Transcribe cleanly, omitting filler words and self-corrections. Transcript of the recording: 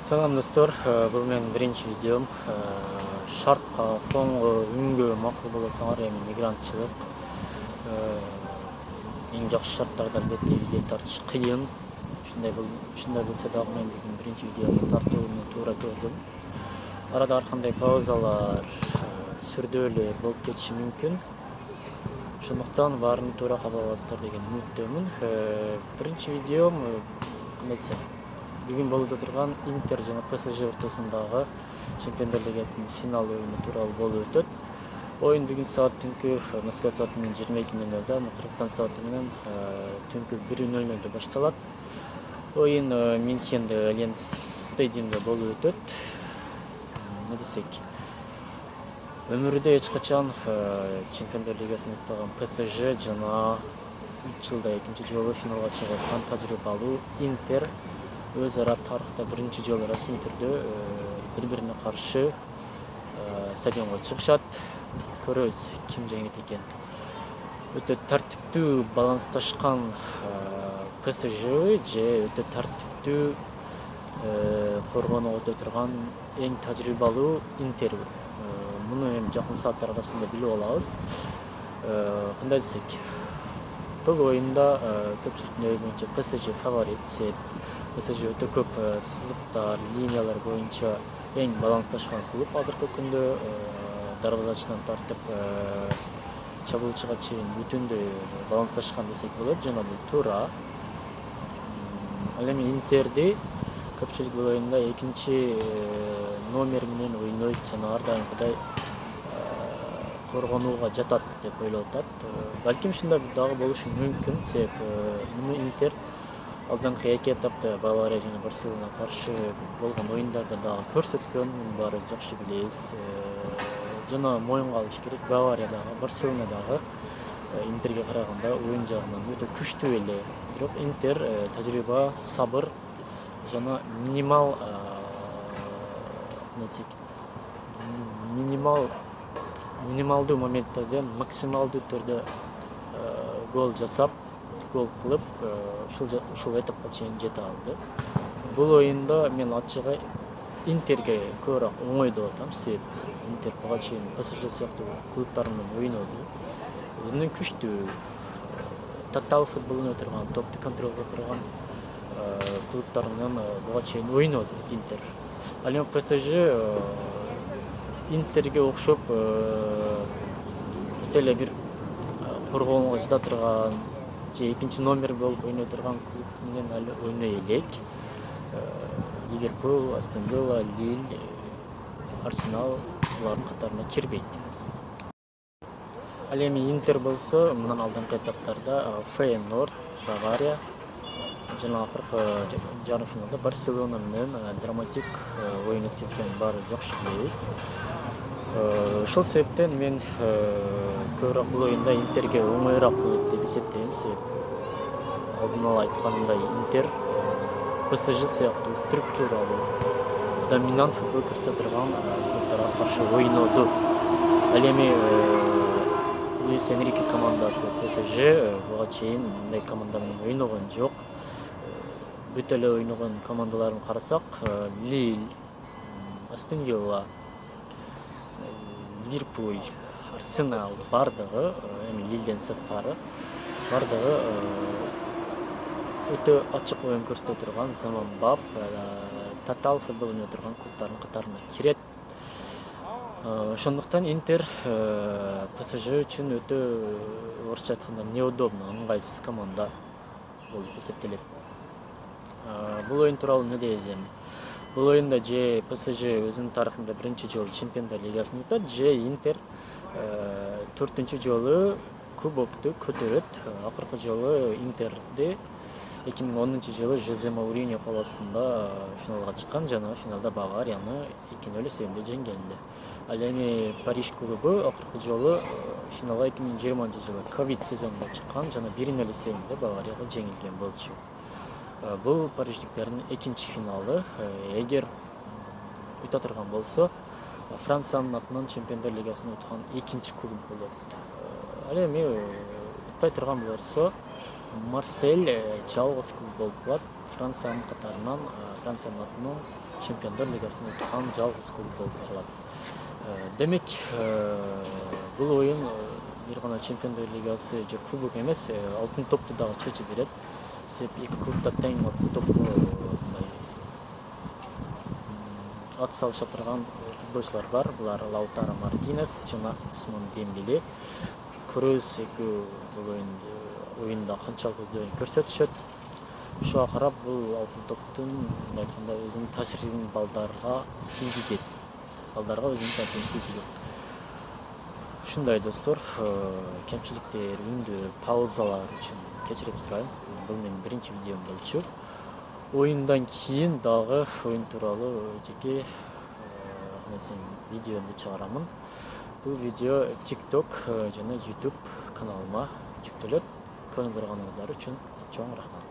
Салам достор, бул менин биринчи видеом. Шартка, фонго, үнгө макул болосоңор, эми мигрантчылык эң жакшы шарттарда албетте видео тартыш кыйын. Ушундай болсо дагы мен бүгүн биринчи видеону тартууну туура көрдүм. Арада ар кандай паузалар, сүрдөөлөр болуп кетиши мүмкүн. Ошондуктан баарын туура кабыл аласыздар деген үмүттөмүн. Биринчи видеом кандай десем, бүгүн болуп турган Интер жана ПСЖ ортосундагы Чемпиондор Лигасынын финал оюну тууралуу болуп өтөт. Оюн бүгүн саат түнкү Москва сааты менен 22:00, Кыргызстан сааты менен түнкү 1:00 башталат. Оюн Мюнхенде Альянс стадионунда болуп өтөт. Не десек, өмүрүдө эч качан Чемпиондор Лигасын утпаган ПСЖ жана 3 жылда экинчи жолу финалга чыгып аткан тажрыйбалуу Интер өз ара тарыхта биринчи жолу расмий түрдө бири-бирине каршы стадионго чыгышат. Көрөбүз ким жеңет экен. Өтө тартиптүү балансташкан ПСЖ же өтө тартиптүү коргонуп өтө турган эң тажрыйбалуу Интер. Муну эми жакын сааттар арасында билип алабыз. Кандай десек, бул оюнда көпчүлүктүн ою боюнча ПСЖ фаворит. ПСЖ өтө көп сызыктар, линиялар боюнча эң балансташкан клуб азыркы күндө. Дарбазачыдан тартып чабуучуга чейин бүтүндөй балансташкан десек болот жана бул туура. Ал эми Интерди көпчүлүк бул оюнда экинчи номер менен ойнойт жана ар дайымкыдай коргонууга жатат деп ойлоп атат. Балким ушундай дагы болушу мүмкүн, себеп муну Интер алдыңкы эки этапта Бавария жана Барселонага каршы болгон оюндарда дагы көрсөткөн, муну баары жакшы билебиз. Жана моюнга алыш керек, Бавария дагы, Барселона дагы Интерге караганда оюн жагынан өтө күчтүү эле. Бирок Интер тажрыйба, сабыр жана минималдуу моменттерден максималдуу түрдө гол жасап, гол кылып, ушул этапка чейин жете алды. Бул оюнда мен ачыгы Интерге көбүрөөк оңой деп атам, себеп Интер буга чейин ПСЖ сыяктуу клубтар менен ойноду. Өзүнүн күчтүү татаал футбол ойной турган, топту контролдой турган клубтар менен буга чейин ойноду Интер. Ал эми ПСЖ Интерге окшоп өтө эле бир коргонууга жата турган же экинчи номер болуп ойной турган клуб менен али ойной элек. Ливерпуль, Астон Вилла, Лиль, Арсенал булардын катарына кирбейт. Ал эми Интер болсо мындан алдыңкы этаптарда Фейенорд, Бавария жана акыркы жарым финалда Барселона менен драматик оюн өткөзгөн, баары жакшы билебиз. Ошол себептен мен көбүрөөк бул оюнда Интерге оңоюраак болот деп эсептейм, себеп алдын ала айтканымдай Интер ПСЖ сыяктуу структуралуу, доминант футбол көрсөтө турган клубтарга каршы ойноду. Ал эми Луис Энрике командасы ПСЖ буга чейин мындай команда менен ойногон жок. Бүт эле ойногон командаларын карасак, Лиль, Астон Вилла, Ливерпуль, Арсенал бардыгы, эми Лилден сырткары бардыгы өтө ачык оюн көрсөтө турган, заманбап, татаал футбол ойной турган клубтардын катарына кирет. Ошондуктан Интер ПСЖ үчүн өтө орусча айтканда неудобно, ыңгайсыз команда болуп эсептелет. Бул оюн тууралуу эмне дейбиз эми? Бул оюнда же ПСЖ өзүнүн тарыхында биринчи жолу Чемпиондор Лигасын утат, же Интер 4-нчү жолу кубокту көтөрөт. Акыркы жолу Интерди 2010-жылы Жозе Мауриньо колосунда финалга чыккан жана финалда Баварияны 2-0 эсебинде жеңген эле. Ал эми Париж клубу акыркы жолу финалга 2020-жылы ковид сезонунда чыккан жана 1-0 эсебинде Баварияга жеңилген болчу. Бул париждиктердин экинчи финалы. Эгер ута турган болсо, Франциянын атынан Чемпиондор Лигасын уткан экинчи клуб болот. Ал эми утпай турган болсо, Марсель жалгыз клуб болуп калат. Франциянын катарынан Франциянын атынан Чемпиондор Лигасына өткөн жалгыз клуб болуп калат. Демек, бул оюн бир гана Чемпиондор Лигасы же кубок эмес, алтын топту дагы чечип берет. Себеби эки клубда тең алтын топко ат салыша турган футболчулар бар. Булар Лаутаро Мартинес жана Усман Дембеле. Көрөбүз экөө бул оюнда канчалык өздөрүн көрсөтүшөт. Ошого карап бул алтын топтун мындай айтканда өзүнүн таасирин балдарга тийгизет. Балдарга өзүнүн таасирин тийгизет. Ушундай достор, кемчиликтер, үндү, паузалар үчүн кечирим сурайм. Бул менин биринчи видеом болчу. Оюндан кийин дагы оюн тууралуу жеке видеомду чыгарамын. Бул видео TikTok жана YouTube каналыма жүктөлөт. Көрүп турганыңыздар үчүн чоң рахмат.